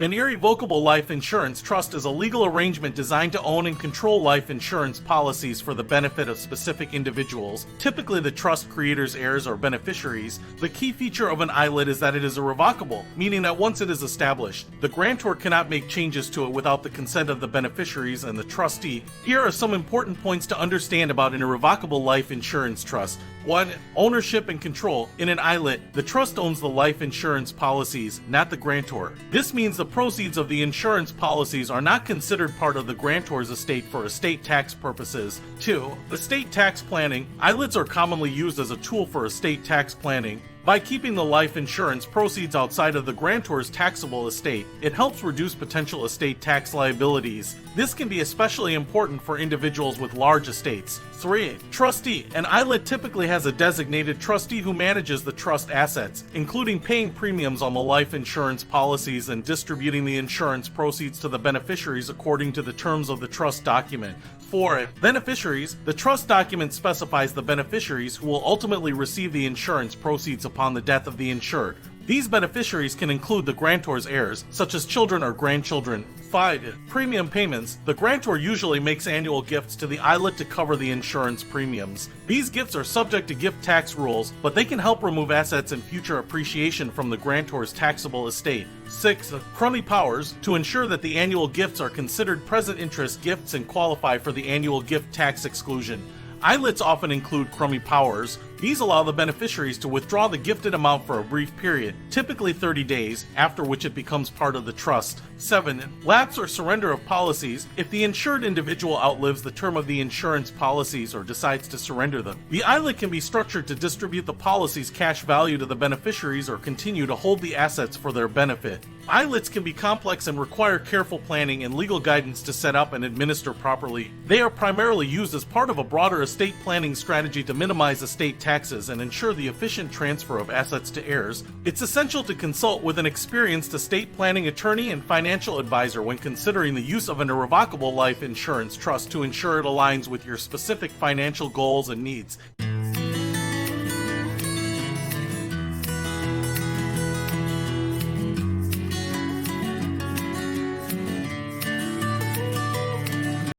An irrevocable life insurance trust is a legal arrangement designed to own and control life insurance policies for the benefit of specific individuals, typically the trust creator's heirs or beneficiaries. The key feature of an ILIT is that it is irrevocable, meaning that once it is established, the grantor cannot make changes to it without the consent of the beneficiaries and the trustee. Here are some important points to understand about an irrevocable life insurance trust. 1. Ownership and control. In an ILIT, the trust owns the life insurance policies, not the grantor. This means the proceeds of the insurance policies are not considered part of the grantor's estate for estate tax purposes. 2. Estate tax planning. ILITs are commonly used as a tool for estate tax planning. By keeping the life insurance proceeds outside of the grantor's taxable estate, it helps reduce potential estate tax liabilities. This can be especially important for individuals with large estates. 3. Trustee. An ILIT typically has a designated trustee who manages the trust assets, including paying premiums on the life insurance policies and distributing the insurance proceeds to the beneficiaries according to the terms of the trust document. 4. Beneficiaries. The trust document specifies the beneficiaries who will ultimately receive the insurance proceeds upon the death of the insured. These beneficiaries can include the grantor's heirs, such as children or grandchildren. 5. Premium payments. The grantor usually makes annual gifts to the ILIT to cover the insurance premiums. These gifts are subject to gift tax rules, but they can help remove assets and future appreciation from the grantor's taxable estate. 6. Crummey powers. To ensure that the annual gifts are considered present interest gifts and qualify for the annual gift tax exclusion. ILITs often include Crummey powers. These allow the beneficiaries to withdraw the gifted amount for a brief period, typically 30 days, after which it becomes part of the trust. 7. Lapse or surrender of policies. If the insured individual outlives the term of the insurance policies or decides to surrender them, the ILIT can be structured to distribute the policy's cash value to the beneficiaries or continue to hold the assets for their benefit. ILITs can be complex and require careful planning and legal guidance to set up and administer properly. They are primarily used as part of a broader estate planning strategy to minimize estate taxes and ensure the efficient transfer of assets to heirs. It's essential to consult with an experienced estate planning attorney and financial advisor when considering the use of an irrevocable life insurance trust to ensure it aligns with your specific financial goals and needs.